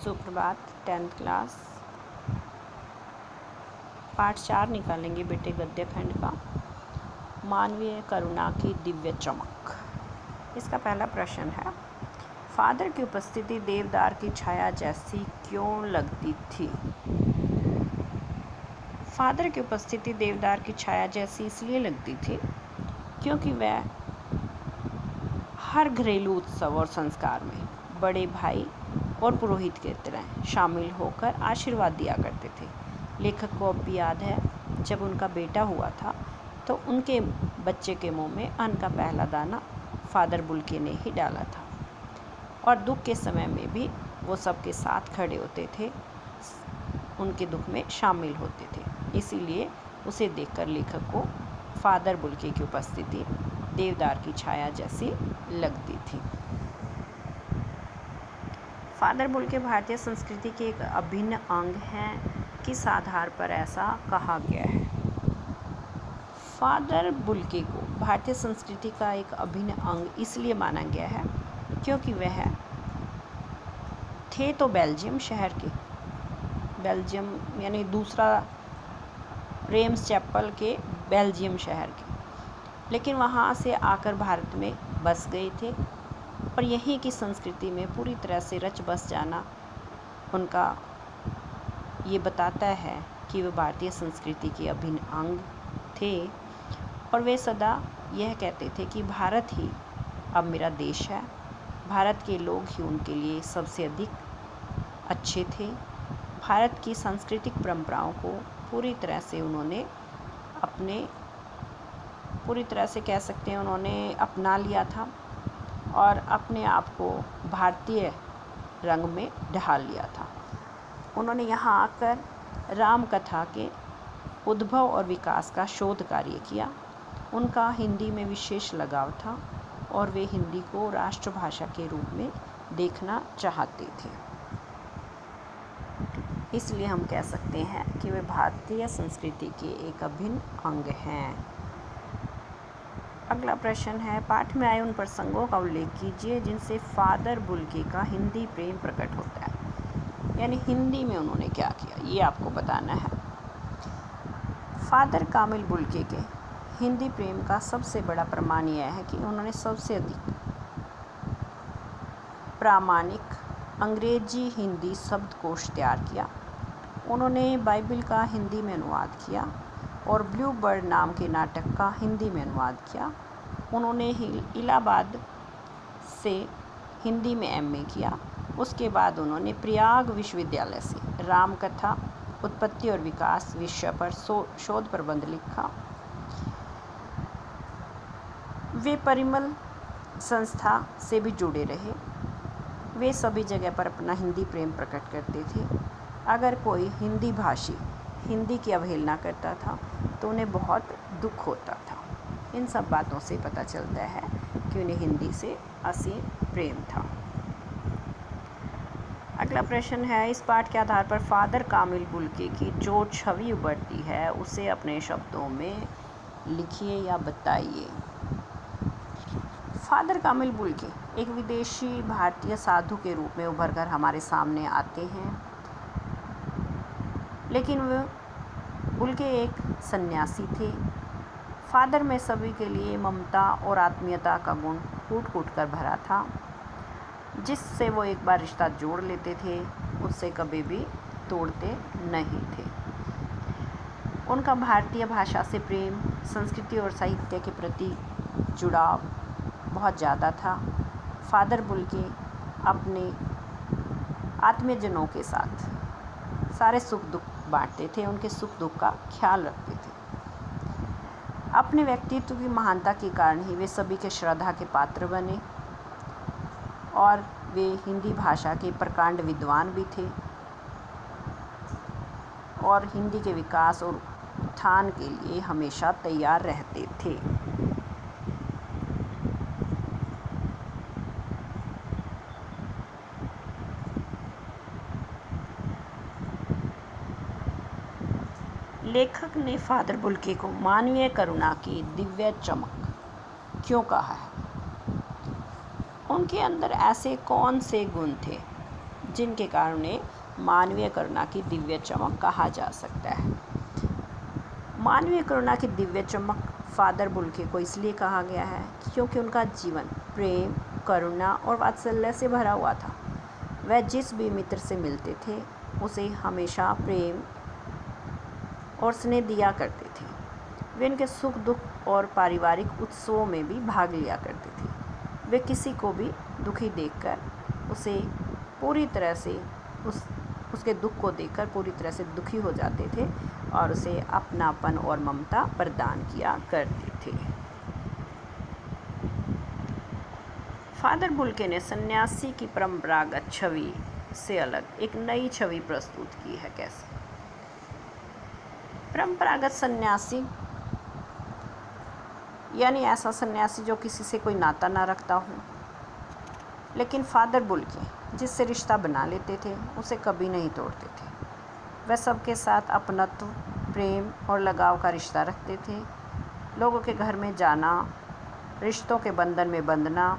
सुप्रभात। 10th class पाठ 4 निकालेंगे बेटे गद्य खंड का। मानवीय करुणा की दिव्य चमक। इसका पहला प्रश्न है, फादर की उपस्थिति देवदार की छाया जैसी क्यों लगती थी? फादर की उपस्थिति देवदार की छाया जैसी इसलिए लगती थी क्योंकि वह हर घरेलू उत्सव और संस्कार में बड़े भाई और पुरोहित की तरह शामिल होकर आशीर्वाद दिया करते थे। लेखक को अब भी याद है, जब उनका बेटा हुआ था तो उनके बच्चे के मुंह में अन्न का पहला दाना फादर बुल्के ने ही डाला था और दुख के समय में भी वो सबके साथ खड़े होते थे, उनके दुख में शामिल होते थे। इसीलिए उसे देखकर लेखक को फादर बुल्के की उपस्थिति देवदार की छाया जैसी लगती थी। फादर बुल्के भारतीय संस्कृति के एक अभिन्न अंग हैं। किस आधार पर ऐसा कहा गया है? फादर बुल्के को भारतीय संस्कृति का एक अभिन्न अंग इसलिए माना गया है क्योंकि वह थे तो बेल्जियम शहर के, बेल्जियम यानी दूसरा रेम्स चैपल के बेल्जियम शहर के, लेकिन वहाँ से आकर भारत में बस गए थे और यहीं की संस्कृति में पूरी तरह से रच बस जाना उनका ये बताता है कि वे भारतीय संस्कृति के अभिन्न अंग थे। और वे सदा यह कहते थे कि भारत ही अब मेरा देश है, भारत के लोग ही उनके लिए सबसे अधिक अच्छे थे। भारत की सांस्कृतिक परंपराओं को पूरी तरह से उन्होंने पूरी तरह से कह सकते हैं उन्होंने अपना लिया था और अपने आप को भारतीय रंग में ढाल लिया था। उन्होंने यहाँ आकर राम कथा के उद्भव और विकास का शोध कार्य किया। उनका हिंदी में विशेष लगाव था और वे हिंदी को राष्ट्रभाषा के रूप में देखना चाहते थे। इसलिए हम कह सकते हैं कि वे भारतीय संस्कृति के एक अभिन्न अंग हैं। अगला प्रश्न है, पाठ में आए उन प्रसंगों का उल्लेख कीजिए जिनसे फादर बुल्के का हिंदी प्रेम प्रकट होता है। यानी हिंदी में उन्होंने क्या किया, ये आपको बताना है। फादर कामिल बुल्के के हिंदी प्रेम का सबसे बड़ा प्रमाण यह है कि उन्होंने सबसे अधिक प्रामाणिक अंग्रेजी हिंदी शब्दकोश तैयार किया। उन्होंने बाइबल का हिंदी में अनुवाद किया और ब्लू बर्ड नाम के नाटक का हिंदी में अनुवाद किया। उन्होंने इलाहाबाद से हिंदी में एमए किया। उसके बाद उन्होंने प्रयाग विश्वविद्यालय से रामकथा उत्पत्ति और विकास विषय पर शोध प्रबंध लिखा। वे परिमल संस्था से भी जुड़े रहे। वे सभी जगह पर अपना हिंदी प्रेम प्रकट करते थे। अगर कोई हिंदी भाषी हिंदी की अवहेलना करता था तो उन्हें बहुत दुख होता था। इन सब बातों से पता चलता है कि उन्हें हिंदी से असीम प्रेम था। अगला प्रश्न है, इस पाठ के आधार पर फादर कामिल बुल्के की जो छवि उभरती है उसे अपने शब्दों में लिखिए या बताइए। फादर कामिल बुल्के एक विदेशी भारतीय साधु के रूप में उभरकर हमारे सामने आते हैं, लेकिन वे बुल्के एक सन्यासी थे। फादर में सभी के लिए ममता और आत्मीयता का गुण कूट कूट कर भरा था। जिससे वो एक बार रिश्ता जोड़ लेते थे उससे कभी भी तोड़ते नहीं थे। उनका भारतीय भाषा से प्रेम, संस्कृति और साहित्य के प्रति जुड़ाव बहुत ज़्यादा था। फादर बुल्के अपने आत्मीयजनों के साथ सारे सुख दुख बांटते थे, उनके सुख दुख का ख्याल रखते थे। अपने व्यक्तित्व की महानता के कारण ही वे सभी के श्रद्धा के पात्र बने और वे हिंदी भाषा के प्रकांड विद्वान भी थे और हिंदी के विकास और उत्थान के लिए हमेशा तैयार रहते थे। लेखक ने फादर बुल्के को मानवीय करुणा की दिव्य चमक क्यों कहा है? उनके अंदर ऐसे कौन से गुण थे जिनके कारण उन्हें मानवीय करुणा की दिव्य चमक कहा जा सकता है। मानवीय करुणा की दिव्य चमक फादर बुल्के को इसलिए कहा गया है क्योंकि उनका जीवन प्रेम, करुणा और वात्सल्य से भरा हुआ था। वह जिस भी मित्र से मिलते थे उसे हमेशा प्रेम और स्नेह दिया करते थे। वे उनके सुख दुख और पारिवारिक उत्सवों में भी भाग लिया करते थे। वे किसी को भी दुखी देखकर उसे पूरी तरह से उसके दुख को देखकर पूरी तरह से दुखी हो जाते थे और उसे अपनापन और ममता प्रदान किया करते थे। फादर बुल्के ने सन्यासी की परंपरागत छवि से अलग एक नई छवि प्रस्तुत की है। कैसे? परंपरागत सन्यासी यानी ऐसा सन्यासी जो किसी से कोई नाता ना रखता हो, लेकिन फादर बुल्के जिससे रिश्ता बना लेते थे उसे कभी नहीं तोड़ते थे। वह सबके साथ अपनत्व, प्रेम और लगाव का रिश्ता रखते थे। लोगों के घर में जाना, रिश्तों के बंधन में बंधना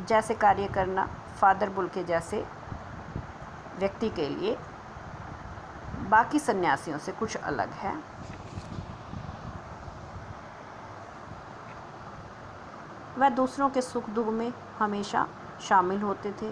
जैसे कार्य करना फादर बुल्के जैसे व्यक्ति के लिए बाकी सन्यासियों से कुछ अलग है। वह दूसरों के सुख दुख में हमेशा शामिल होते थे।